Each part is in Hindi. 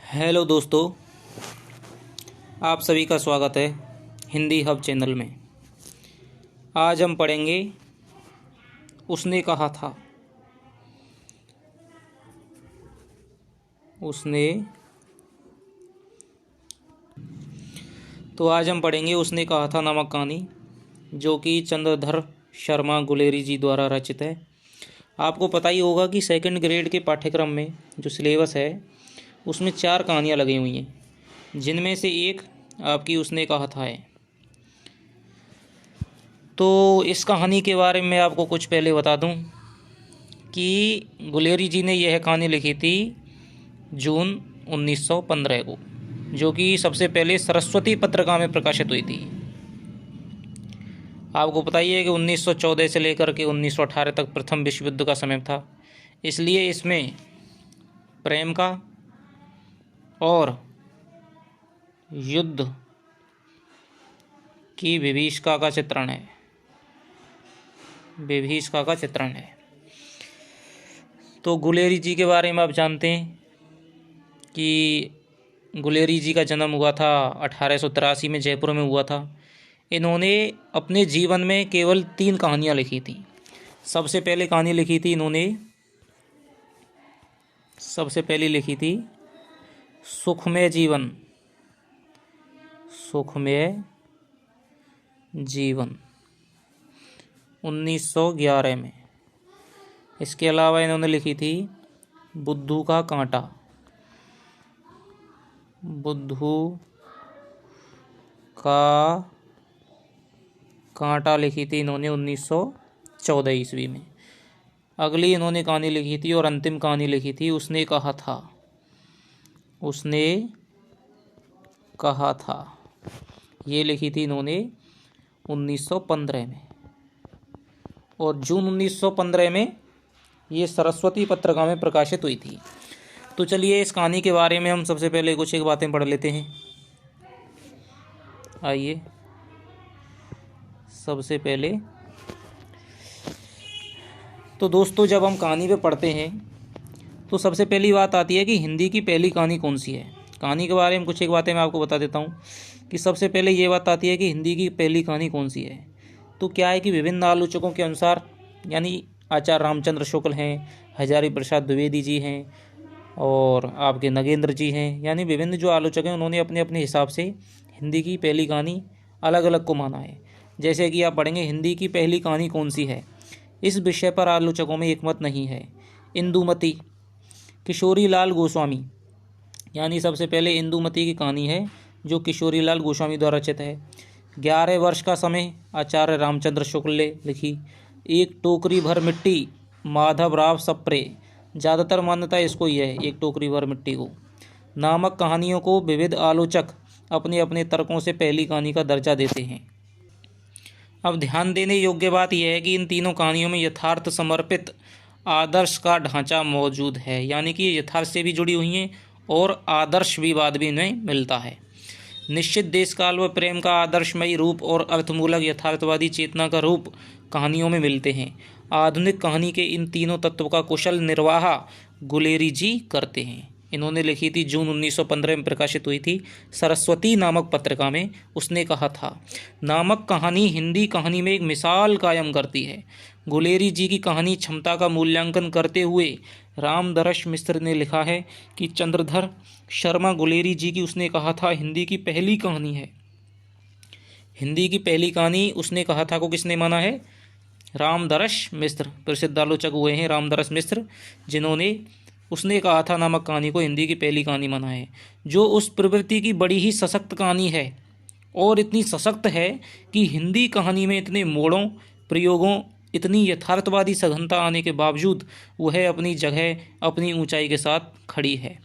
हेलो दोस्तों, आप सभी का स्वागत है हिंदी हब चैनल में। आज हम पढ़ेंगे उसने कहा था। उसने तो आज हम पढ़ेंगे उसने कहा था नामक कहानी, जो कि चंद्रधर शर्मा गुलेरी जी द्वारा रचित है। आपको पता ही होगा कि सेकंड ग्रेड के पाठ्यक्रम में जो सिलेबस है उसमें 4 कहानियाँ लगी हुई हैं, जिनमें से एक आपकी उसने कहा था है। तो इस कहानी के बारे में आपको कुछ पहले बता दूं कि गुलेरी जी ने यह कहानी लिखी थी जून 1915 को, जो कि सबसे पहले सरस्वती पत्रिका में प्रकाशित हुई थी। आपको पता ही है कि 1914 से लेकर के 1918 तक प्रथम विश्व युद्ध का समय था, इसलिए इसमें प्रेम का और युद्ध की विभीषिका का चित्रण है। तो गुलेरी जी के बारे में आप जानते हैं कि गुलेरी जी का जन्म हुआ था 1883 में, जयपुर में हुआ था। इन्होंने अपने जीवन में केवल 3 कहानियाँ लिखी थी। सबसे पहले कहानी लिखी थी इन्होंने सुखमय जीवन 1911 में। इसके अलावा इन्होंने लिखी थी बुद्धू का कांटा लिखी थी इन्होंने 1914 ईस्वी में। अगली इन्होंने कहानी लिखी थी और अंतिम कहानी लिखी थी उसने कहा था। ये लिखी थी इन्होंने 1915 में, और जून 1915 में ये सरस्वती पत्रिका में प्रकाशित हुई थी। तो चलिए इस कहानी के बारे में हम सबसे पहले कुछ एक बातें पढ़ लेते हैं। आइए, सबसे पहले तो दोस्तों, जब हम कहानी पे पढ़ते हैं तो सबसे पहली बात आती है कि हिंदी की पहली कहानी कौन सी है। कहानी के बारे में कुछ एक बातें मैं आपको बता देता हूँ कि सबसे पहले ये बात आती है कि हिंदी की पहली कहानी कौन सी है। तो क्या है कि विभिन्न आलोचकों के अनुसार, यानी आचार्य रामचंद्र शुक्ल हैं, हजारी प्रसाद द्विवेदी जी हैं और आपके नगेंद्र जी हैं, यानी विभिन्न जो आलोचक हैं उन्होंने अपने अपने हिसाब से हिंदी की पहली कहानी अलग अलग को माना है। जैसे कि आप पढ़ेंगे हिंदी की पहली कहानी कौन सी है, इस विषय पर आलोचकों में एकमत नहीं है। इंदुमती किशोरी लाल गोस्वामी, यानी सबसे पहले इंदुमती की कहानी है जो किशोरी लाल गोस्वामी द्वारा रचित है। 11 वर्ष का समय आचार्य रामचंद्र शुक्ल ने लिखी। एक टोकरी भर मिट्टी माधवराव सप्रे, ज़्यादातर मान्यता इसको ही है, एक टोकरी भर मिट्टी को। नामक कहानियों को विविध आलोचक अपने अपने तर्कों से पहली कहानी का दर्जा देते हैं। अब ध्यान देने योग्य बात यह है कि इन तीनों कहानियों में यथार्थ समर्पित आदर्श का ढांचा मौजूद है, यानी कि यथार्थ से भी जुड़ी हुई हैं और आदर्श विवाद भी इनमें मिलता है। निश्चित देशकाल व प्रेम का आदर्शमयी रूप और अर्थमूलक यथार्थवादी चेतना का रूप कहानियों में मिलते हैं। आधुनिक कहानी के इन तीनों तत्वों का कुशल निर्वाह गुलेरी जी करते हैं। इन्होंने लिखी थी, जून 1915 में प्रकाशित हुई थी सरस्वती नामक पत्रिका में उसने कहा था नामक कहानी हिंदी कहानी में एक मिसाल कायम करती है। गुलेरी जी की कहानी क्षमता का मूल्यांकन करते हुए रामदरश मिश्र ने लिखा है कि चंद्रधर शर्मा गुलेरी जी की उसने कहा था हिंदी की पहली कहानी है। हिंदी की पहली कहानी उसने कहा था को किसने माना है? रामदरश मिश्र, प्रसिद्ध आलोचक हुए हैं रामदरश मिश्र, जिन्होंने उसने कहा था नामक कहानी को हिंदी की पहली कहानी माना है, जो उस प्रवृत्ति की बड़ी ही सशक्त कहानी है और इतनी सशक्त है कि हिंदी कहानी में इतने मोड़ों, प्रयोगों, इतनी यथार्थवादी सघनता आने के बावजूद वह अपनी जगह, अपनी ऊंचाई के साथ खड़ी है।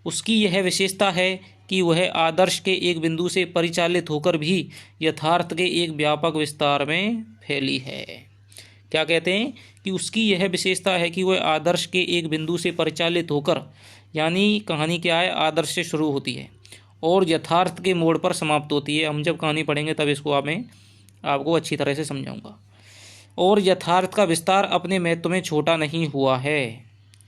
उसकी यह विशेषता है कि वह आदर्श के एक बिंदु से परिचालित होकर भी यथार्थ के एक व्यापक विस्तार में फैली है। क्या कहते हैं कि उसकी यह विशेषता है कि वह आदर्श के एक बिंदु से परिचालित होकर, यानी कहानी क्या है, आदर्श से शुरू होती है और यथार्थ के मोड़ पर समाप्त होती है। हम जब कहानी पढ़ेंगे तब इसको आपको अच्छी तरह से समझाऊंगा। और यथार्थ का विस्तार अपने महत्व में छोटा नहीं हुआ है।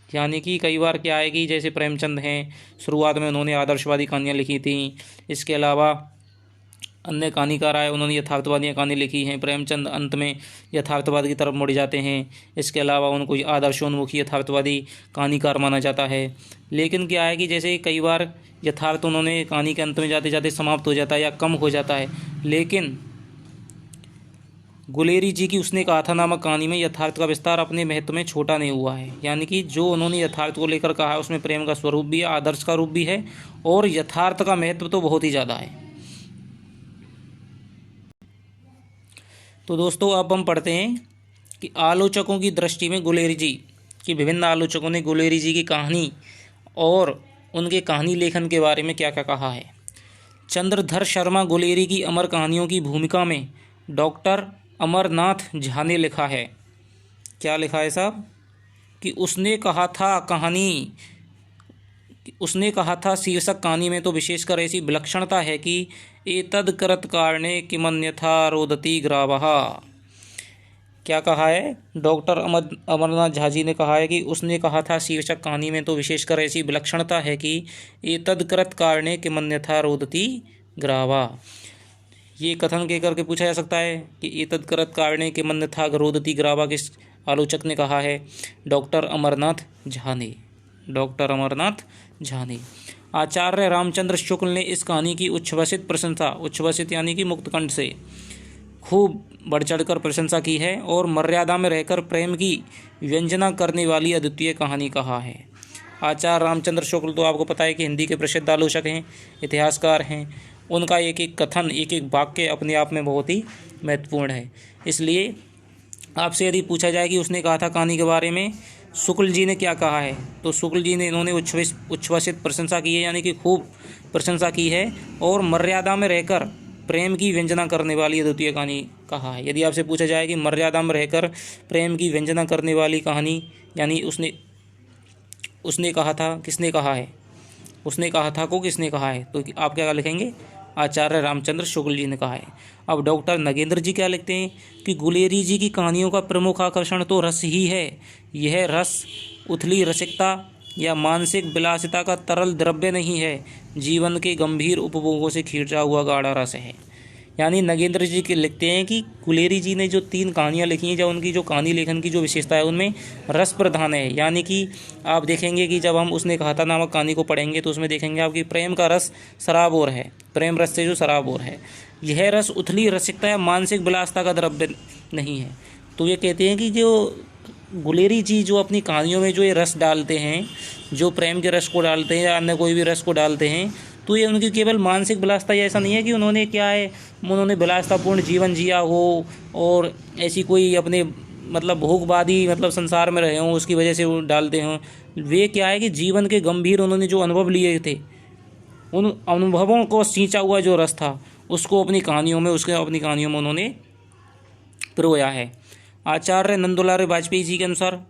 यानी कि कई बार क्या है कि जैसे प्रेमचंद हैं, शुरुआत में उन्होंने आदर्शवादी कहानियाँ लिखी थी। इसके अलावा अन्य कहानीकार आए, उन्होंने यथार्थवादी कहानी लिखी हैं। प्रेमचंद अंत में यथार्थवाद की तरफ मुड़ जाते हैं। इसके अलावा उनको आदर्शोन्मुखी यथार्थवादी कहानीकार माना जाता है। लेकिन क्या है कि जैसे कई बार यथार्थ उन्होंने कहानी के अंत में जाते जाते समाप्त हो जाता है या कम हो जाता है। लेकिन गुलेरी जी की उसने कहा था नामक कहानी में यथार्थ का विस्तार अपने महत्व में छोटा नहीं हुआ है। यानी कि जो उन्होंने यथार्थ को लेकर कहा है उसमें प्रेम का स्वरूप भी है, आदर्श का रूप भी है और यथार्थ का महत्व तो बहुत ही ज़्यादा है। तो दोस्तों अब हम पढ़ते हैं कि आलोचकों की दृष्टि में गुलेरी जी की, विभिन्न आलोचकों ने गुलेरी जी की कहानी और उनके कहानी लेखन के बारे में क्या क्या कहा है। चंद्रधर शर्मा गुलेरी की अमर कहानियों की भूमिका में डॉक्टर अमरनाथ झा ने लिखा है। क्या लिखा है साहब? कि उसने कहा था शीर्षक कहानी में तो विशेषकर ऐसी विलक्षणता है कि एतद करत कारणे किमन्यथा रोदती ग्रावः। क्या कहा है? डॉक्टर अमरनाथ झा जी ने कहा है कि उसने कहा था शीर्षक कहानी में तो विशेषकर ऐसी विलक्षणता है कि एतद करत कारणे किमन्यथा रोदती ग्रावः। ये कथन कह करके पूछा जा सकता है कि एतद करत कारणे किमन्यथा रोदती ग्रावः किस आलोचक ने कहा है? डॉक्टर अमरनाथ झा ने। आचार्य रामचंद्र शुक्ल ने इस कहानी की उच्छ्वसित प्रशंसा, उच्छ्वसित यानी कि मुक्तकंठ से खूब बढ़ चढ़कर प्रशंसा की है और मर्यादा में रहकर प्रेम की व्यंजना करने वाली अद्वितीय कहानी कहा है। आचार्य रामचंद्र शुक्ल तो आपको पता है कि हिंदी के प्रसिद्ध आलोचक हैं, इतिहासकार हैं। उनका एक एक कथन, एक एक वाक्य अपने आप में बहुत ही महत्वपूर्ण है। इसलिए आपसे यदि पूछा जाए कि उसने कहा था कहानी के बारे में शुक्ल जी ने क्या कहा है, तो शुक्ल जी ने इन्होंने उच्छ्वसित प्रशंसा की है, यानी कि खूब प्रशंसा की है और मर्यादा में रहकर प्रेम की व्यंजना करने वाली अद्वितीय कहानी कहा है। यदि आपसे पूछा जाए कि मर्यादा में रहकर प्रेम की व्यंजना करने वाली कहानी, यानी उसने कहा था, किसने कहा है? उसने कहा था को किसने कहा है? तो आप क्या लिखेंगे? आचार्य रामचंद्र शुक्ल जी ने कहा है। अब डॉक्टर नगेंद्र जी क्या लिखते हैं कि गुलेरी जी की कहानियों का प्रमुख आकर्षण तो रस ही है। यह रस उथली रसिकता या मानसिक विलासिता का तरल द्रव्य नहीं है, जीवन के गंभीर उपभोगों से खींचा हुआ गाढ़ा रस है। यानी नगेंद्र जी के लिखते हैं कि गुलेरी जी ने जो 3 कहानियाँ लिखी हैं, जब उनकी जो कहानी लेखन की जो विशेषता है उनमें रस प्रधान है। यानी कि आप देखेंगे कि जब हम उसने कहा था नामक कहानी को पढ़ेंगे तो उसमें देखेंगे आपकी प्रेम का रस सराबोर है, प्रेम रस से जो सराबोर है। यह रस उथली रसिकता या मानसिक विलासता का द्रव्य नहीं है। तो ये कहते हैं कि जो गुलेरी जी जो अपनी कहानियों में जो ये रस डालते हैं, जो प्रेम के रस को डालते हैं या अन्य कोई भी रस को डालते हैं, तो ये उनकी केवल मानसिक विलासता, ऐसा नहीं है कि उन्होंने विलासतापूर्ण जीवन जिया हो और ऐसी कोई अपने भोगवादी संसार में रहे हों उसकी वजह से वो डालते हों। वे क्या है कि जीवन के गंभीर उन्होंने जो अनुभव लिए थे, उन अनुभवों को सींचा हुआ जो रस था उसको अपनी कहानियों में उन्होंने पिरोया है। आचार्य नंदुलाल वाजपेयी जी के अनुसार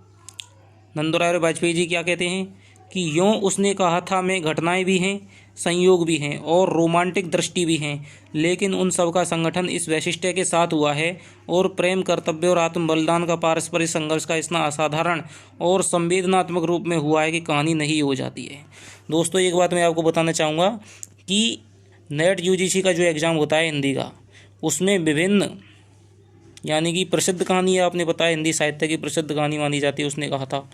नंदुलाल वाजपेयी जी क्या कहते हैं कि यूँ उसने कहा था में घटनाएं भी हैं, संयोग भी हैं और रोमांटिक दृष्टि भी हैं, लेकिन उन सब का संगठन इस वैशिष्ट्य के साथ हुआ है और प्रेम, कर्तव्य और आत्म बलिदान का पारस्परिक संघर्ष का इतना असाधारण और संवेदनात्मक रूप में हुआ है कि कहानी नहीं हो जाती है। दोस्तों एक बात मैं आपको बताना चाहूँगा कि नेट यूजीसी का जो एग्ज़ाम होता है हिंदी का, उसमें विभिन्न यानी कि प्रसिद्ध कहानी, आपने बताया हिंदी साहित्य की प्रसिद्ध कहानी मानी जाती है, उसने कहा था,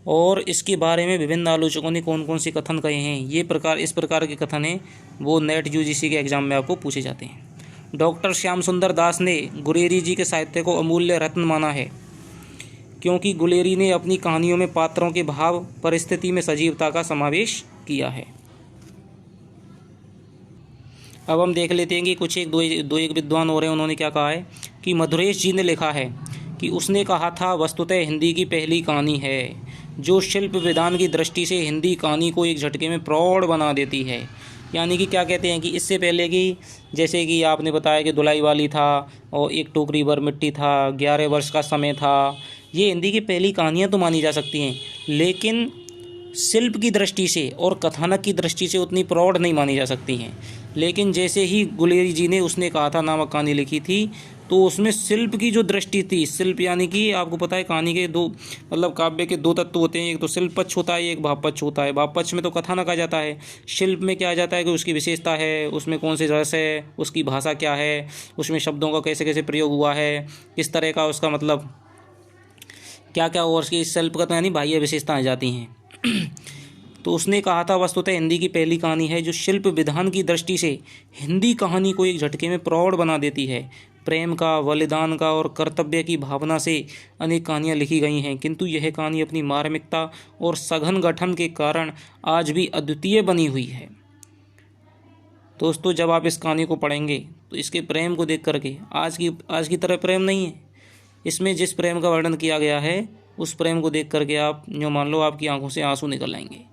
और इसके बारे में विभिन्न आलोचकों ने कौन कौन से कथन कहे हैं। इस प्रकार के कथन हैं वो नेट यूजीसी के एग्ज़ाम में आपको पूछे जाते हैं। डॉक्टर श्याम सुंदर दास ने गुलेरी जी के साहित्य को अमूल्य रत्न माना है, क्योंकि गुलेरी ने अपनी कहानियों में पात्रों के भाव, परिस्थिति में सजीवता का समावेश किया है। अब हम देख लेते हैं कि कुछ एक विद्वान हो रहे हैं, उन्होंने क्या कहा है कि मधुरेश जी ने लिखा है कि उसने कहा था वस्तुतः हिंदी की पहली कहानी है जो शिल्प विधान की दृष्टि से हिंदी कहानी को एक झटके में प्रौढ़ बना देती है। यानी कि क्या कहते हैं कि इससे पहले कि जैसे कि आपने बताया कि धुलाई वाली था और एक टोकरी भर मिट्टी था, 11 वर्ष का समय था, ये हिंदी की पहली कहानियाँ तो मानी जा सकती हैं, लेकिन शिल्प की दृष्टि से और कथानक की दृष्टि से उतनी प्रौढ़ नहीं मानी जा सकती हैं। लेकिन जैसे ही गुलेरी जी ने उसने कहा था नामक कहानी लिखी थी, तो उसमें शिल्प की जो दृष्टि थी, शिल्प यानी कि आपको पता है कहानी के दो मतलब काव्य के दो तत्व होते हैं, एक तो शिल्प पक्ष होता है, एक भाव पक्ष होता है। भाव पक्ष में तो कथानक आ जाता है, शिल्प में क्या आ जाता है कि उसकी विशेषता है, उसमें कौन से रस है, उसकी भाषा क्या है, उसमें शब्दों का कैसे कैसे प्रयोग हुआ है, किस तरह का उसका मतलब क्या क्या, और उसकी शिल्प का तो यानी बाह्य विशेषताएं आ जाती हैं। तो उसने कहा था वस्तुतः हिंदी की पहली कहानी है जो शिल्प विधान की दृष्टि से हिंदी कहानी को एक झटके में प्रौढ़ बना देती है। प्रेम का, बलिदान का और कर्तव्य की भावना से अनेक कहानियाँ लिखी गई हैं, किंतु यह कहानी अपनी मार्मिकता और सघन गठन के कारण आज भी अद्वितीय बनी हुई है। दोस्तों, जब आप इस कहानी को पढ़ेंगे तो इसके प्रेम को देख करके आज की तरह प्रेम नहीं है, इसमें जिस प्रेम का वर्णन किया गया है उस प्रेम को देख करके आप जो मान लो आपकी आंखों से आंसू निकल आएंगे।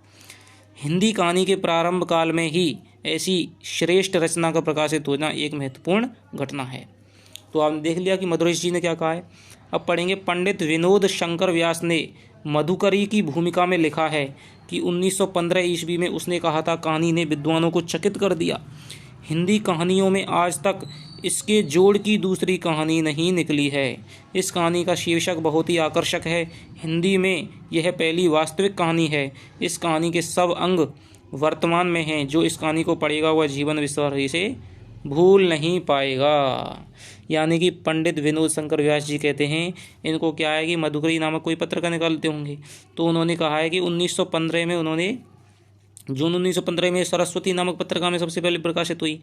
हिंदी कहानी के प्रारंभ काल में ही ऐसी श्रेष्ठ रचना का प्रकाशित होना एक महत्वपूर्ण घटना है। तो आपने देख लिया कि मधुरेश जी ने क्या कहा है। अब पढ़ेंगे। पंडित विनोद शंकर व्यास ने मधुकरी की भूमिका में लिखा है कि 1915 ईस्वी में उसने कहा था, कहानी ने विद्वानों को चकित कर दिया। हिंदी कहानियों में आज तक इसके जोड़ की दूसरी कहानी नहीं निकली है। इस कहानी का शीर्षक बहुत ही आकर्षक है। हिंदी में यह पहली वास्तविक कहानी है। इस कहानी के सब अंग वर्तमान में हैं। जो इस कहानी को पढ़ेगा वह जीवन विस्तार से भूल नहीं पाएगा। यानी कि पंडित विनोद शंकर व्यास जी कहते हैं, इनको क्या है कि मधुकरी नामक कोई पत्रिका निकालते होंगे, तो उन्होंने कहा है कि 1915 में उन्होंने जून 1915 में सरस्वती नामक पत्रिका में सबसे पहले प्रकाशित हुई।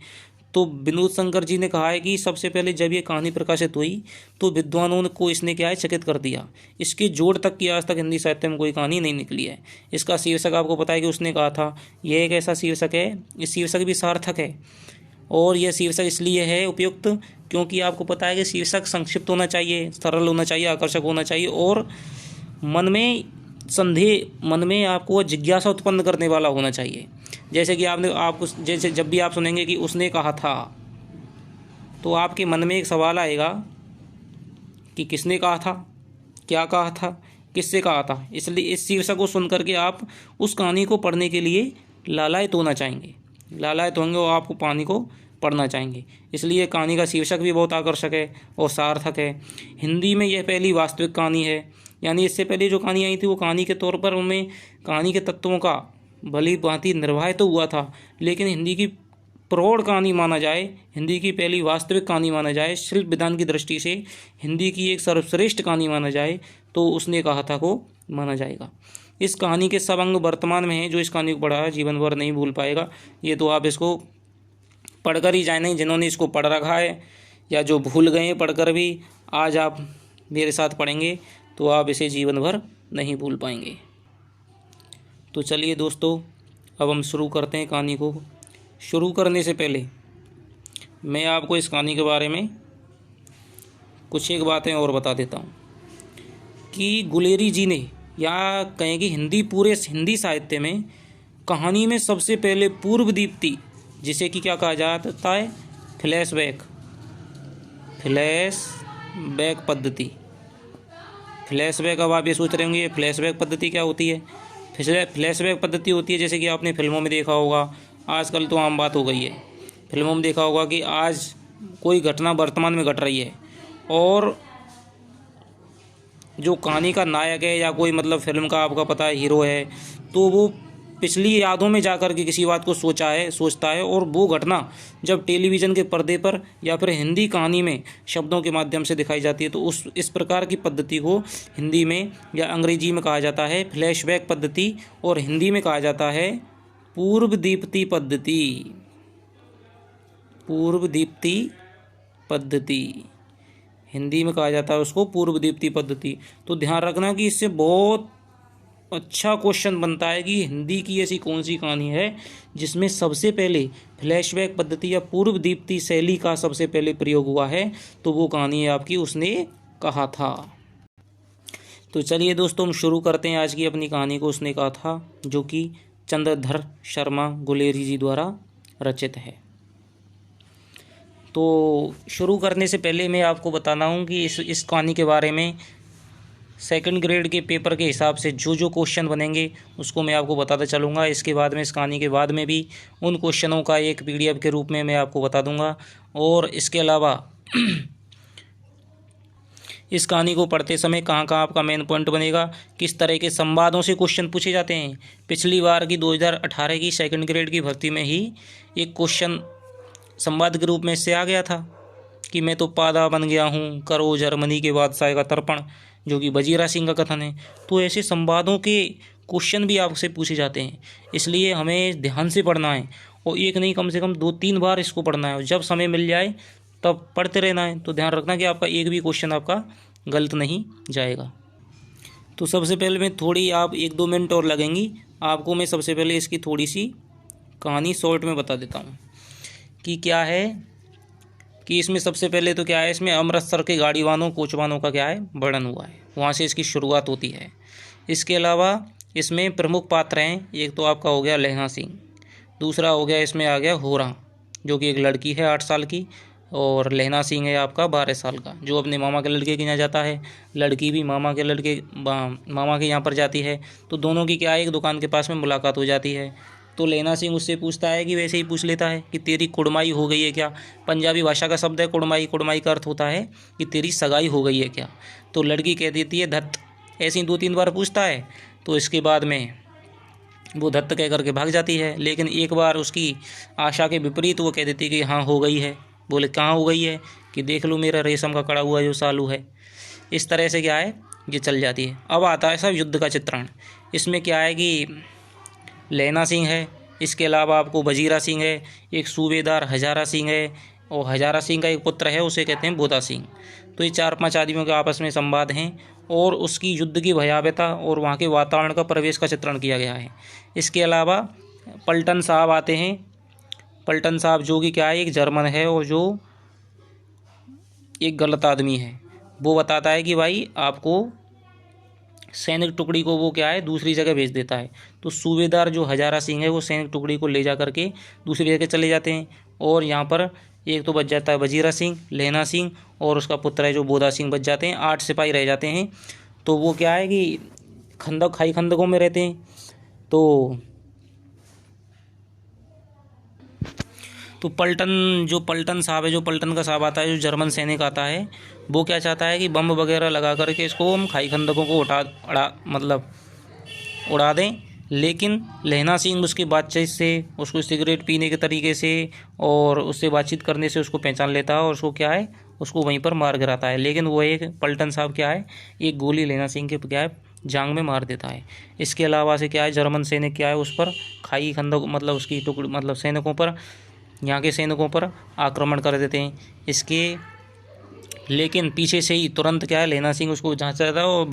तो विनोद शंकर जी ने कहा है कि सबसे पहले जब ये कहानी प्रकाशित हुई तो विद्वानों को इसने क्या है चकित कर दिया। इसके जोड़ तक की आज तक हिंदी साहित्य में कोई कहानी नहीं निकली है। इसका शीर्षक आपको पता है कि उसने कहा था, यह एक ऐसा शीर्षक है, इस शीर्षक भी सार्थक है और यह शीर्षक इसलिए है उपयुक्त क्योंकि आपको पता है कि शीर्षक संक्षिप्त होना चाहिए, सरल होना चाहिए, आकर्षक होना चाहिए और मन में आपको जिज्ञासा उत्पन्न करने वाला होना चाहिए। जैसे कि जैसे जब भी आप सुनेंगे कि उसने कहा था, तो आपके मन में एक सवाल आएगा कि किसने कहा था, क्या कहा था, किससे कहा था। इसलिए इस शीर्षक को सुन करके आप उस कहानी को पढ़ने के लिए लालायित होना चाहेंगे, लालायित होंगे और आपको कहानी को पढ़ना चाहेंगे। इसलिए कहानी का शीर्षक भी बहुत आकर्षक है और सार्थक है। हिंदी में यह पहली वास्तविक कहानी है, यानी इससे पहले जो कहानी आई थी वो कहानी के तौर पर उनमें कहानी के तत्वों का भली भांति निर्वाह तो हुआ था, लेकिन हिंदी की प्रौढ़ कहानी माना जाए, हिंदी की पहली वास्तविक कहानी माना जाए, शिल्प विधान की दृष्टि से हिंदी की एक सर्वश्रेष्ठ कहानी माना जाए तो उसने कहा था को माना जाएगा। इस कहानी के सब अंग वर्तमान में हैं। जो इस कहानी को पढ़ा है जीवन भर नहीं भूल पाएगा। ये तो आप इसको पढ़कर ही जाए, नहीं जिन्होंने इसको पढ़ रखा है या जो भूल गए हैं पढ़कर भी, आज आप मेरे साथ पढ़ेंगे तो आप इसे जीवन भर नहीं भूल पाएंगे। तो चलिए दोस्तों, अब हम शुरू करते हैं कहानी को। शुरू करने से पहले मैं आपको इस कहानी के बारे में कुछ एक बातें और बता देता हूँ कि गुलेरी जी ने, या कहें कि पूरे हिंदी साहित्य में कहानी में सबसे पहले पूर्व दीप्ति, जिसे कि क्या कहा जाता है, फ्लैशबैक पद्धति। फ्लैशबैक, अब आप ये सोच रहे होंगे ये फ्लैशबैक पद्धति क्या होती है। फ्लैशबैक पद्धति होती है, जैसे कि आपने फिल्मों में देखा होगा, आजकल तो आम बात हो गई है, फिल्मों में देखा होगा कि आज कोई घटना वर्तमान में घट रही है और जो कहानी का नायक है या कोई मतलब फिल्म का आपका पता है हीरो है, तो वो पिछली यादों में जाकर के किसी बात को सोचता है और वो घटना जब टेलीविज़न के पर्दे पर या फिर हिंदी कहानी में शब्दों के माध्यम से दिखाई जाती है तो इस प्रकार की पद्धति को हिंदी में या अंग्रेजी में कहा जाता है फ्लैशबैक पद्धति और हिंदी में कहा जाता है पूर्व दीप्ति पद्धति। पूर्व दीप्ति पद्धति हिंदी में कहा जाता है उसको पूर्व दीप्ति पद्धति। तो ध्यान रखना कि इससे बहुत अच्छा क्वेश्चन बनता है कि हिंदी की ऐसी कौन सी कहानी है जिसमें सबसे पहले फ्लैशबैक पद्धति या पूर्व दीप्ति शैली का सबसे पहले प्रयोग हुआ है। तो वो कहानी है आपकी उसने कहा था। तो चलिए दोस्तों, हम शुरू करते हैं आज की अपनी कहानी को उसने कहा था, जो कि चंद्रधर शर्मा गुलेरी जी द्वारा रचित है। तो शुरू करने से पहले मैं आपको बताना हूँ कि इस कहानी के बारे में सेकंड ग्रेड के पेपर के हिसाब से जो क्वेश्चन बनेंगे उसको मैं आपको बताता चलूँगा। इसके बाद में इस कहानी के बाद में भी उन क्वेश्चनों का एक PDF के रूप में मैं आपको बता दूँगा। और इसके अलावा इस कहानी को पढ़ते समय कहाँ कहाँ आपका मेन पॉइंट बनेगा, किस तरह के संवादों से क्वेश्चन पूछे जाते हैं। पिछली बार की 2018 की सेकंड ग्रेड की भर्ती में ही एक क्वेश्चन संवाद के रूप में इससे आ गया था कि मैं तो पादा बन गया हूँ, करो जर्मनी के बादशाह का तर्पण, जो कि वजीरा सिंह का कथन है। तो ऐसे संवादों के क्वेश्चन भी आपसे पूछे जाते हैं, इसलिए हमें ध्यान से पढ़ना है और एक नहीं कम से कम 2-3 बार इसको पढ़ना है और जब समय मिल जाए तब पढ़ते रहना है। तो ध्यान रखना कि आपका एक भी क्वेश्चन आपका गलत नहीं जाएगा। तो सबसे पहले मैं थोड़ी, आप 1-2 मिनट और लगेंगी आपको, मैं सबसे पहले इसकी थोड़ी सी कहानी शॉर्ट में बता देता हूँ कि क्या है कि इसमें सबसे पहले तो क्या है, इसमें अमृतसर के गाड़ीवानों कोचवानों का क्या है वर्णन हुआ है, वहाँ से इसकी शुरुआत होती है। इसके अलावा इसमें प्रमुख पात्र हैं, एक तो आपका हो गया लहना सिंह, दूसरा हो गया इसमें आ गया होरा जो कि एक लड़की है 8 साल की, और लहना सिंह है आपका 12 साल का जो अपने मामा के लड़के के यहाँ जाता है, लड़की भी मामा के यहाँ पर जाती है। तो दोनों की क्या है, एक दुकान के पास में मुलाकात हो जाती है। तो लहना सिंह उससे पूछता है कि वैसे ही पूछ लेता है कि तेरी कुड़माई हो गई है क्या। पंजाबी भाषा का शब्द है कुड़माई, कुड़माई का अर्थ होता है कि तेरी सगाई हो गई है क्या। तो लड़की कह देती है धत्त, ऐसे ही 2-3 बार पूछता है। तो इसके बाद में वो धत्त कह करके भाग जाती है, लेकिन एक बार उसकी आशा के विपरीत वो कह देती है कि हाँ हो गई है। बोले कहाँ हो गई है, कि देख लो मेरा रेशम का कड़ा हुआ जो सालू है। इस तरह से क्या है ये चल जाती है। अब आता है सब युद्ध का चित्रण। इसमें क्या है कि लहना सिंह है, इसके अलावा आपको वजीरा सिंह है, एक सूबेदार हजारा सिंह है, और हजारा सिंह का एक पुत्र है उसे कहते हैं बोधा सिंह। तो ये 4-5 आदमियों के आपस में संवाद हैं और उसकी युद्ध की भयावहता और वहाँ के वातावरण का प्रवेश का चित्रण किया गया है। इसके अलावा पलटन साहब आते हैं, पलटन साहब जो कि क्या है एक जर्मन है और जो एक गलत आदमी है। वो बताता है कि भाई आपको सैनिक टुकड़ी को वो क्या है दूसरी जगह भेज देता है। तो सूबेदार जो हजारा सिंह है वो सैनिक टुकड़ी को ले जा करके दूसरी जगह चले जाते हैं, और यहाँ पर एक तो बच जाता है वजीरा सिंह, लहना सिंह और उसका पुत्र है जो बोधा सिंह बच जाते हैं। 8 सिपाही रह जाते हैं। तो वो क्या है कि खाई खंदकों में रहते हैं। तो पलटन साहब है, जो पलटन का साहब आता है, जो जर्मन सैनिक आता है, वो क्या चाहता है कि बम वगैरह लगा करके इसको हम खाई खंदकों को उड़ा दें। लेकिन लहना सिंह उसकी बातचीत से, उसको सिगरेट पीने के तरीके से और उससे बातचीत करने से उसको पहचान लेता है और उसको क्या है उसको वहीं पर मार गिराता है। लेकिन वो एक पलटन साहब क्या है एक गोली लहना सिंह के क्या है जांग में मार देता है। इसके अलावा से क्या है जर्मन सैनिक क्या है उस पर खाई खंदक मतलब उसकी टुकड़ी मतलब सैनिकों पर, यहाँ के सैनिकों पर आक्रमण कर देते हैं। लेकिन पीछे से ही तुरंत क्या है लहना सिंह उसको जांचता था और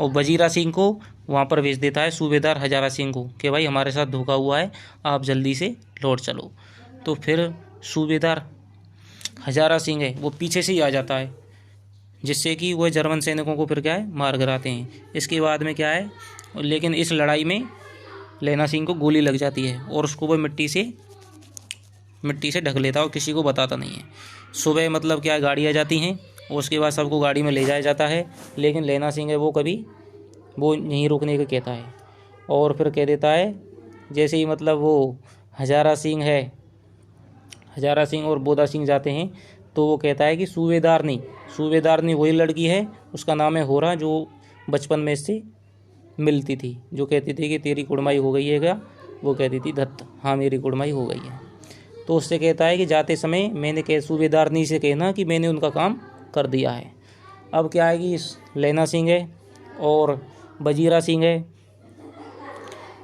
वजीरा सिंह को वहाँ पर भेज देता है सूबेदार हजारा सिंह को कि भाई हमारे साथ धोखा हुआ है, आप जल्दी से लौट चलो। तो फिर सूबेदार हजारा सिंह है वो पीछे से ही आ जाता है, जिससे कि वह जर्मन सैनिकों को फिर क्या है मार गिराते हैं। इसके बाद में क्या है, लेकिन इस लड़ाई में लहना सिंह को गोली लग जाती है और उसको वह मिट्टी से ढक लेता है और किसी को बताता नहीं है। सुबह मतलब क्या गाड़ी आ जाती हैं और उसके बाद सबको गाड़ी में ले जाया जाता है, लेकिन लहना सिंह है वो यहीं रुकने का कहता है और फिर कह देता है जैसे ही मतलब वो हजारा सिंह और बोधा सिंह जाते हैं तो वो कहता है कि सूबेदारनी वही लड़की है, उसका नाम है होरा, जो बचपन में इससे मिलती थी, जो कहती थी कि तेरी कुड़माई हो गई है क्या। वो कहती थी धत्त, हाँ मेरी कुड़माई हो गई है। तो उससे कहता है कि जाते समय मैंने सूबेदारनी से कहना कि मैंने उनका काम कर दिया है। अब क्या है कि लहना सिंह है और वजीरा सिंह है,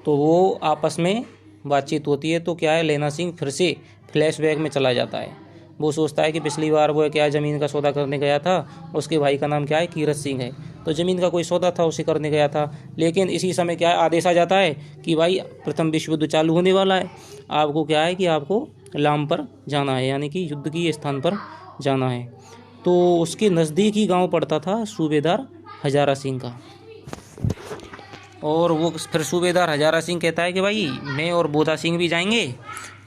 तो वो आपस में बातचीत होती है। तो क्या है लहना सिंह फिर से फ्लैशबैक में चला जाता है। वो सोचता है कि पिछली बार वो क्या ज़मीन का सौदा करने गया था, उसके भाई का नाम क्या है कीरत सिंह है, तो ज़मीन का कोई सौदा था उसे करने गया था। लेकिन इसी समय क्या है आदेश आ जाता है कि भाई प्रथम विश्व युद्ध चालू होने वाला है, आपको क्या है कि आपको लाम पर जाना है, यानी कि युद्ध की स्थान पर जाना है। तो उसके नज़दीक ही गांव पड़ता था सूबेदार हजारा सिंह का, और वो फिर सूबेदार हजारा सिंह कहता है कि भाई मैं और बोधा सिंह भी जाएंगे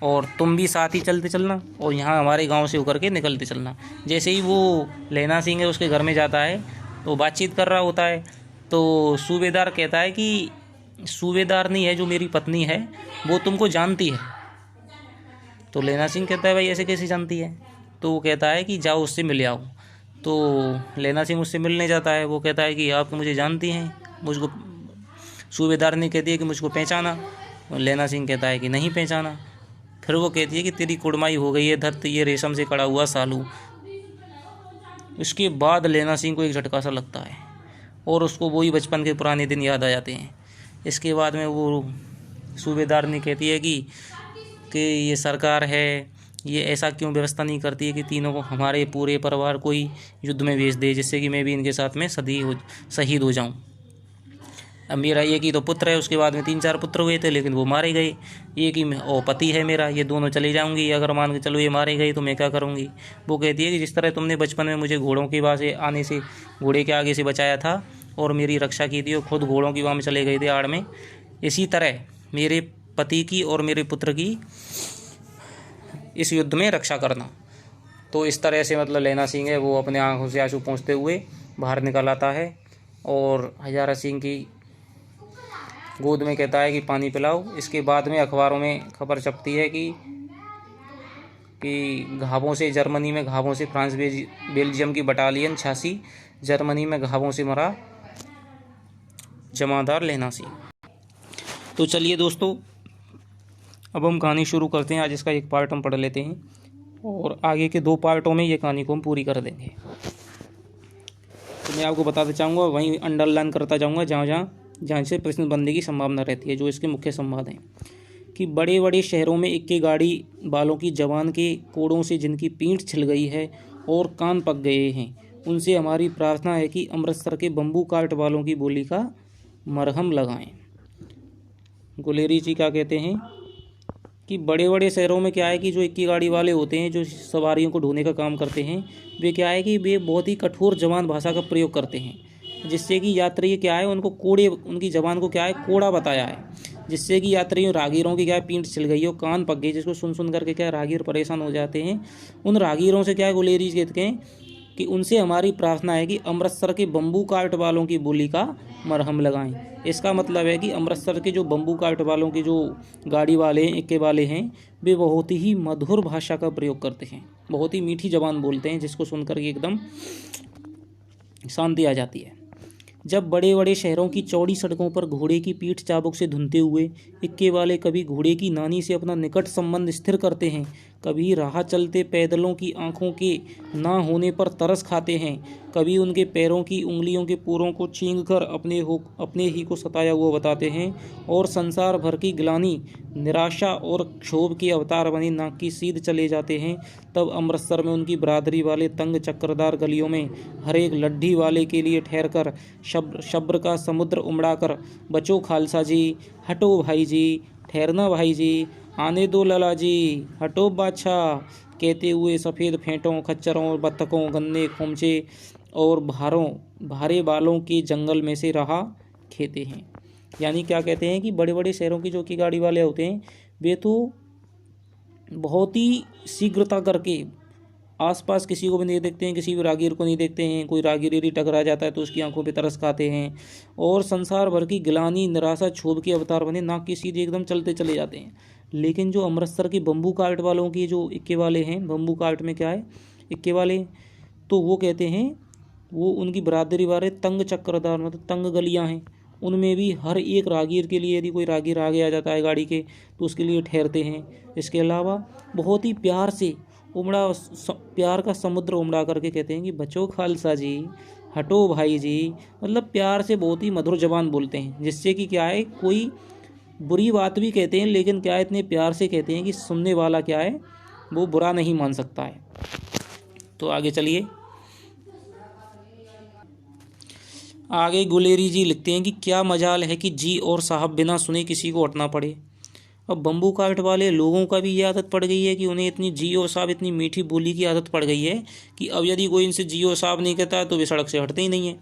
और तुम भी साथ ही चलते चलना और यहाँ हमारे गांव से होकर के निकलते चलना। जैसे ही वो लहना सिंह है उसके घर में जाता है तो बातचीत कर रहा होता है, तो सूबेदार कहता है कि सूबेदारनी है जो मेरी पत्नी है वो तुमको जानती है। तो लहना सिंह कहता है भाई ऐसे कैसे जानती है। तो वो कहता है कि जाओ उससे मिल आओ। तो लैला सिंह उससे मिलने जाता है। वो कहता है कि आप मुझे जानती हैं, मुझको सूबेदार ने कहती है कि मुझको पहचाना। और लैला सिंह कहता है कि नहीं पहचाना। फिर वो कहती है कि तेरी कुड़माई हो गई है धरती, ये रेशम से कड़ा हुआ सालू। इसके बाद लैला सिंह को एक झटका सा लगता है और उसको वही बचपन के पुराने दिन याद आ जाते हैं। इसके बाद में वो सूबेदार ने कहती है कि ये सरकार है, ये ऐसा क्यों व्यवस्था नहीं करती है कि तीनों को, हमारे पूरे परिवार को ही युद्ध में भेज दे, जिससे कि मैं भी इनके साथ में शहीद हो जाऊं। अब मेरा एक ही तो पुत्र है, उसके बाद में 3-4 पुत्र हुए थे लेकिन वो मारे गए। एक ही और पति है मेरा, ये दोनों चले जाऊंगी। अगर मान के चलो ये मारे गए तो मैं क्या करूंगी। वो कहती है कि जिस तरह तुमने बचपन में मुझे घोड़ों की बाह से आने से, घोड़े के आगे से बचाया था और मेरी रक्षा की थी और खुद घोड़ों की बाह में चले गए थे आड़ में, इसी तरह मेरे पति की और मेरे पुत्र की इस युद्ध में रक्षा करना। तो इस तरह से मतलब लैला सिंह है वो अपने आंखों से आंसू पोंछते हुए बाहर निकल आता है और हजारा सिंह की गोद में कहता है कि पानी पिलाओ। इसके बाद में अखबारों में खबर छपती है कि घावों से, जर्मनी में घावों से फ्रांस बेल्जियम की बटालियन 86 जर्मनी में घावों से मरा जमादार लैला सिंह। तो चलिए दोस्तों, अब हम कहानी शुरू करते हैं। आज इसका एक पार्ट हम पढ़ लेते हैं और आगे के 2 पार्टों में ये कहानी को हम पूरी कर देंगे। तो मैं आपको बताते चाहूँगा, वहीं अंडरलाइन करता जाऊँगा जहाँ से प्रश्न बनने की संभावना रहती है। जो इसके मुख्य संवाद हैं कि बड़े बड़े शहरों में इक्के गाड़ी वालों की जवान के कोड़ों से जिनकी पीठ छिल गई है और कान पक गए हैं, उनसे हमारी प्रार्थना है कि अमृतसर के बम्बू काट वालों की बोली का मरहम लगाएं। गुलेरी जी क्या कहते हैं कि बड़े बड़े शहरों में क्या है कि जो इक्की गाड़ी वाले होते हैं, जो सवारियों को ढोने का काम करते हैं, वे क्या है कि वे बहुत ही कठोर जबान भाषा का प्रयोग करते हैं, जिससे कि यात्री क्या है उनको कोड़े, उनकी जबान को क्या है कोड़ा बताया है, जिससे कि यात्रियों रागीरों की क्या है पीठ छिल गई हो, कान पक गई, जिसको सुन करके क्या रागीर परेशान हो जाते हैं। उन रागीरों से क्या है गुलेरी कहते हैं कि उनसे हमारी प्रार्थना है कि अमृतसर के बम्बू काट वालों की बोली का मरहम लगाएं। इसका मतलब है कि अमृतसर के जो बम्बू काट वालों के जो गाड़ी वाले हैं, इक्के वाले हैं, वे बहुत ही मधुर भाषा का प्रयोग करते हैं, बहुत ही मीठी जबान बोलते हैं, जिसको सुनकर के एकदम शांति आ जाती है। जब बड़े बड़े शहरों की चौड़ी सड़कों पर घोड़े की पीठ चाबुक से धुनते हुए इक्के वाले कभी घोड़े की नानी से अपना निकट संबंध स्थिर करते हैं, कभी राह चलते पैदलों की आंखों के ना होने पर तरस खाते हैं, कभी उनके पैरों की उंगलियों के पोरों को छींगकर अपने ही को सताया हुआ बताते हैं और संसार भर की ग्लानि, निराशा और क्षोभ के अवतार बने नाक की सीध चले जाते हैं, तब अमृतसर में उनकी बरादरी वाले तंग चक्करदार गलियों में हर एक लड्ढी वाले के लिए ठहर कर शब्र का समुद्र उमड़ाकर, बचो खालसा जी, हटो भाई जी, ठहरना भाई जी, आने दो लला जी, हटो बादशाह, कहते हुए सफ़ेद फेंटों, खच्चरों, बत्तखों, गन्ने, खोमचे और भारे बालों के जंगल में से राह खेते हैं। यानी क्या कहते हैं कि बड़े बड़े शहरों की जो कि गाड़ी वाले होते हैं, वे तो बहुत ही शीघ्रता करके आसपास किसी को भी नहीं देखते हैं, किसी भी रागीर को नहीं देखते हैं। कोई रागीर यदि टकरा जाता है तो उसकी आंखों पे तरस खाते हैं और संसार भर की गिलानी, निराशा, क्षोभ के अवतार बने नाक की सीधे एकदम चलते चले जाते हैं। लेकिन जो अमृतसर के बम्बू काट वालों की जो इक्के वाले हैं, बम्बू काट में क्या है इक्के वाले, तो वो कहते हैं, वो उनकी बरादरी वाले तंग चक्करदार मतलब तंग गलियां हैं, उनमें भी हर एक रागीर के लिए, यदि कोई रागीर आगे आ जाता है गाड़ी के तो उसके लिए ठहरते हैं। इसके अलावा बहुत ही प्यार से प्यार का समुद्र उमड़ा करके कहते हैं कि बचो खालसा जी, हटो भाई जी, मतलब प्यार से बहुत ही मधुर जबान बोलते हैं, जिससे कि क्या है कोई बुरी बात भी कहते हैं लेकिन क्या है इतने प्यार से कहते हैं कि सुनने वाला क्या है वो बुरा नहीं मान सकता है। तो आगे चलिए, आगे गुलेरी जी लिखते हैं कि क्या मजाल है कि जी और साहब बिना सुने किसी को हटना पड़े। अब बम्बू काट वाले लोगों का भी ये आदत पड़ गई है कि उन्हें इतनी जी और साहब, इतनी मीठी बोली की आदत पड़ गई है कि अब यदि कोई इनसे जी और साहब नहीं कहता तो वे सड़क से हटते ही नहीं है।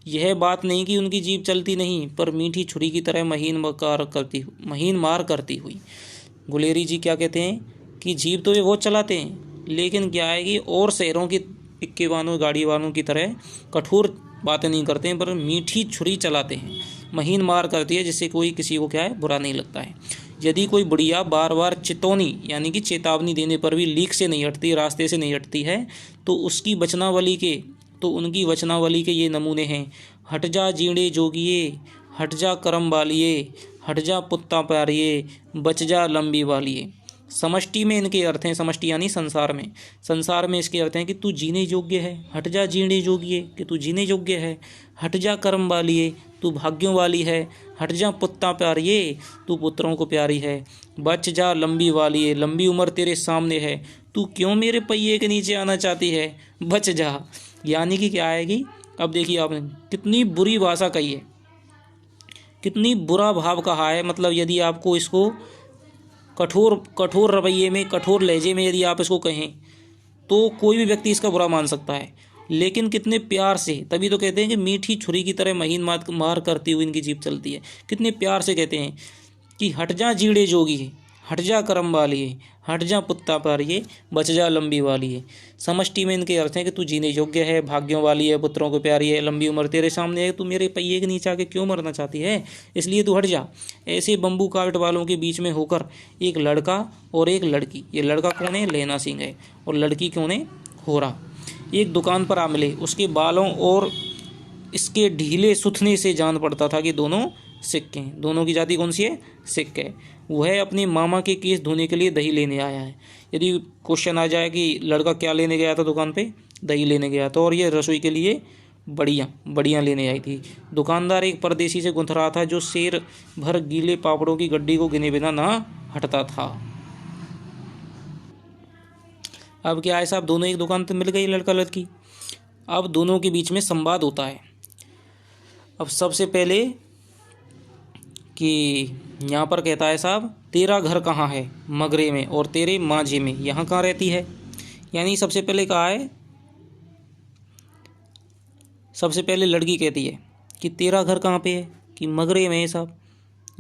यह बात नहीं कि उनकी जीभ चलती नहीं, पर मीठी छुरी की तरह महीन मार करती हुई। गुलेरी जी क्या कहते हैं कि जीभ तो वे बहुत चलाते हैं, लेकिन क्या है कि और शहरों के इक्के वालों, गाड़ी वालों की तरह कठोर बातें नहीं करते हैं, पर मीठी छुरी चलाते हैं, महीन मार करती है, जिससे कोई किसी को क्या है बुरा नहीं लगता है। यदि कोई बुढ़िया बार बार चितौनी यानी कि चेतावनी देने पर भी लीक से नहीं हटती, रास्ते से नहीं हटती है, तो उसकी बचनावली के तो उनकी वचनावली के ये नमूने हैं। हट जा जीणे जोगिए, हट जा करम वालिए, हट जा पुत्ता प्यारिए, बच जा लंबी वालिए। समष्टि में इनके अर्थ हैं, समष्टि यानी संसार में, संसार में इसके अर्थ हैं कि तू जीने योग्य है, हट जा जीने योग्य कि तू जीने योग्य है, हट जा कर्म वालिए तू भाग्यों वाली है, हट जा पुत्ता प्यारिए तू पुत्रों को प्यारी है, बच जा लंबी वालिए लंबी उम्र तेरे सामने है, तू क्यों मेरे पहिए के नीचे आना चाहती है, बच जा। यानी कि क्या आएगी, अब देखिए आपने कितनी बुरी भाषा कही है, कितनी बुरा भाव कहा है। मतलब यदि आपको इसको कठोर रवैये में, कठोर लहजे में यदि आप इसको कहें तो कोई भी व्यक्ति इसका बुरा मान सकता है, लेकिन कितने प्यार से, तभी तो कहते हैं कि मीठी छुरी की तरह महीन मार करती हुई इनकी जीभ चलती है। कितने प्यार से कहते हैं कि हट जा जीड़े जोगी, हट जा करम वाली, हट जा पुत्ता प्यारिए, बच जा लंबी वाली है। समष्टि में इनके अर्थ हैं कि तू जीने योग्य है, भाग्यों वाली है, पुत्रों को प्यारी है, लंबी उम्र तेरे सामने है, तू मेरे पहिए के नीचे आके क्यों मरना चाहती है, इसलिए तू हट जा। ऐसे बम्बू काट वालों के बीच में होकर एक लड़का और एक लड़की, ये लड़का कौन है, लहना सिंह है, और लड़की कौन है, होरा, एक दुकान पर आ मिले। उसके बालों और इसके ढीले सुथने से जान पड़ता था कि दोनों सिख हैं। दोनों की जाति कौन सी है, सिख है। वह अपने मामा के केस धोने के लिए दही लेने आया है। यदि क्वेश्चन आ जाए कि लड़का क्या लेने गया था दुकान पे, दही लेने गया था, और ये रसोई के लिए बढ़िया लेने आई थी। दुकानदार एक परदेसी से गुंथ रहा था जो शेर भर गीले पापड़ों की गड्डी को गिने बिना ना हटता था। अब क्या है साहब, दोनों एक दुकान पर मिल गई लड़का लड़की। अब दोनों के बीच में संवाद होता है। अब सबसे पहले कि यहाँ पर कहता है साहब, तेरा घर कहाँ है, मगरे में, और तेरे मांझे में, यहाँ कहाँ रहती है। यानी सबसे पहले कहा है, सबसे पहले लड़की कहती है कि तेरा घर कहाँ पे है, कि मगरे में है साहब।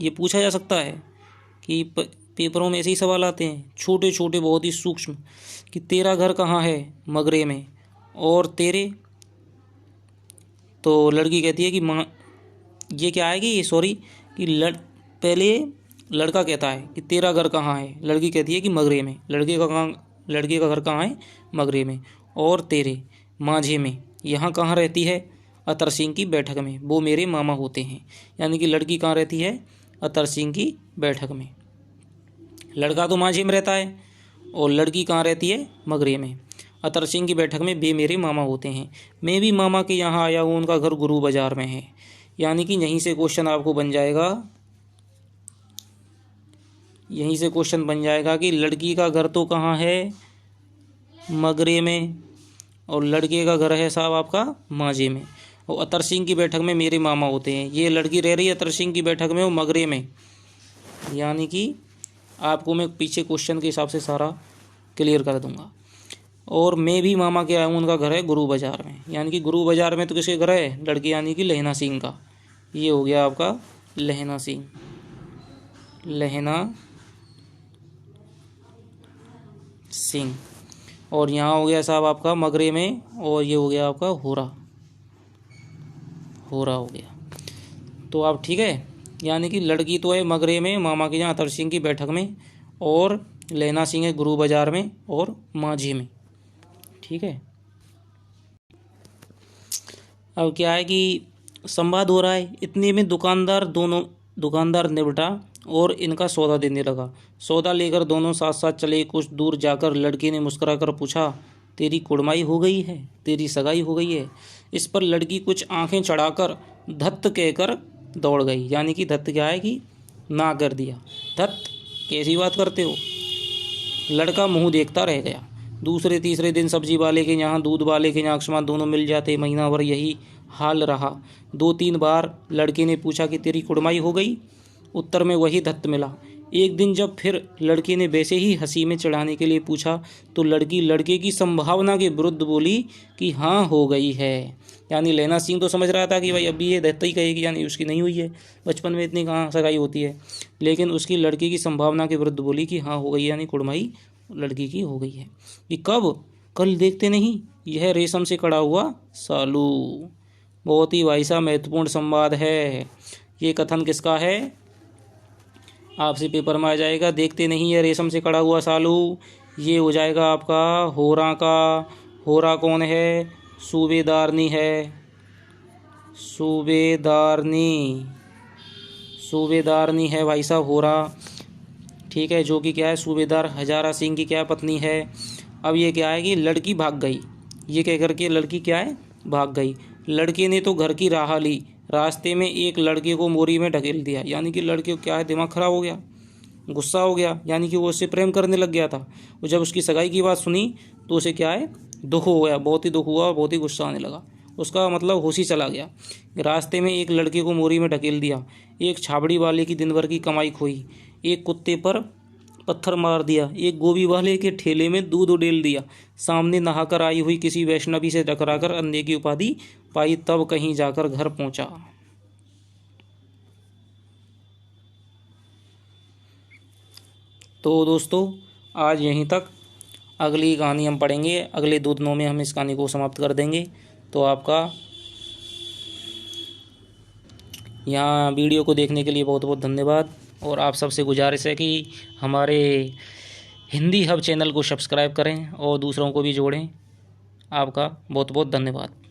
ये पूछा जा सकता है कि पेपरों में ऐसे ही सवाल आते हैं, छोटे छोटे बहुत ही सूक्ष्म, कि तेरा घर कहाँ है, मगरे में, और तेरे, तो लड़की कहती है कि माँ, ये क्या आएगी, ये सॉरी, कि पहले लड़का कहता है कि तेरा घर कहाँ है, लड़की कहती है कि मगरे में, लड़के का घर कहाँ है, मगरे में, और तेरे मांझे में, यहाँ कहाँ रहती है, अतर सिंह की बैठक में, वो मेरे मामा होते हैं। यानी कि लड़की कहाँ रहती है, अतर सिंह की बैठक में। लड़का तो मांझे में रहता है और लड़की कहाँ रहती है, मगरे में। अतर सिंह की बैठक में वे मेरे मामा होते हैं। मैं भी मामा के यहाँ आया हूँ, उनका घर गुरु बाजार में है। यानी कि यहीं से क्वेश्चन आपको बन जाएगा, यहीं से क्वेश्चन बन जाएगा कि लड़की का घर तो कहाँ है, मगरे में, और लड़के का घर है साहब आपका मांझे में, और अतर सिंह की बैठक में मेरे मामा होते हैं। ये लड़की रह रही है अतर सिंह की बैठक में और मगरे में। यानी कि आपको मैं पीछे क्वेश्चन के हिसाब से सारा क्लियर कर दूंगा। और मैं भी मामा के आया हूँ, उनका घर है गुरु बाजार में। यानी कि गुरु बाजार में तो किसके घर है, लड़की यानी कि लहना सिंह का। ये हो गया आपका लहना सिंह, लहना सिंह। और यहाँ हो गया साहब आपका मगरे में, और ये हो गया आपका होरा हो गया। तो आप ठीक है, यानी कि लड़की तो है मगरे में मामा के यहाँ अतर सिंह की बैठक में, और लहना सिंह है गुरु बाजार में और मांझे में। ठीक है। अब क्या है कि संवाद हो रहा है, इतने में दुकानदार निपटा और इनका सौदा देने लगा। सौदा लेकर दोनों साथ साथ चले। कुछ दूर जाकर लड़की ने मुस्कुराकर पूछा, तेरी कुड़माई हो गई है, तेरी सगाई हो गई है। इस पर लड़की कुछ आंखें चढ़ाकर धत्त कहकर दौड़ गई। यानी कि धत्त क्या है कि ना कर दिया, धत्त कैसी बात करते हो। लड़का मुंह देखता रह गया। दूसरे तीसरे दिन सब्जी वाले के यहाँ, दूध वाले के यहाँ आयुष्मान दोनों मिल जाते। महीना भर यही हाल रहा। 2-3 बार लड़के ने पूछा कि तेरी कुड़माई हो गई, उत्तर में वही धत्त मिला। एक दिन जब फिर लड़के ने वैसे ही हंसी में चढ़ाने के लिए पूछा तो लड़की लड़के की संभावना के विरुद्ध बोली कि हाँ हो गई है। यानी लहना सिंह तो समझ रहा था कि भाई अभी ये धत्त ही कहेगी, यानी उसकी नहीं हुई है, बचपन में इतनी कहाँ सगाई होती है। लेकिन उसकी लड़की की संभावना के विरुद्ध बोली कि हाँ हो गई, यानी कुड़माई लड़की की हो गई है। कि कब, कल देखते नहीं, यह रेशम से कड़ा हुआ सालू। बहुत ही भाई साहब महत्वपूर्ण संवाद है। ये कथन किसका है, आपसे पेपर में आ जाएगा। देखते नहीं है रेशम से कड़ा हुआ सालू, ये हो जाएगा आपका होरा का। होरा कौन है, सूबेदारनी है, सूबेदारनी है भाई साहब होरा, ठीक है, जो कि क्या है सूबेदार हजारा सिंह की क्या पत्नी है। अब ये क्या है कि लड़की भाग गई, ये कह करके लड़की क्या है भाग गई। लड़के ने तो घर की राह ली, रास्ते में एक लड़के को मोरी में ढकेल दिया, यानी कि लड़के को क्या है दिमाग खराब हो गया, गुस्सा हो गया, यानी कि वो उससे प्रेम करने लग गया था। और जब उसकी सगाई की बात सुनी तो उसे क्या है दुख हो गया, बहुत ही दुख हुआ और बहुत ही गुस्सा आने लगा, उसका मतलब होश ही चला गया। रास्ते में एक लड़के को मोरी में ढकेल दिया, एक छाबड़ी वाले की दिन भर की कमाई खोई, एक कुत्ते पर पत्थर मार दिया, एक गोभी वाले के ठेले में दूध उडेल दिया, सामने नहाकर आई हुई किसी वैष्णवी से टकराकर अंधे की उपाधि पाई, तब कहीं जाकर घर पहुंचा। तो दोस्तों आज यहीं तक, अगली कहानी हम पढ़ेंगे, अगले 2 दिनों में हम इस कहानी को समाप्त कर देंगे। तो आपका यहाँ वीडियो को देखने के लिए बहुत बहुत धन्यवाद, और आप सबसे गुजारिश है कि हमारे हिंदी हब चैनल को सब्सक्राइब करें और दूसरों को भी जोड़ें। आपका बहुत बहुत धन्यवाद।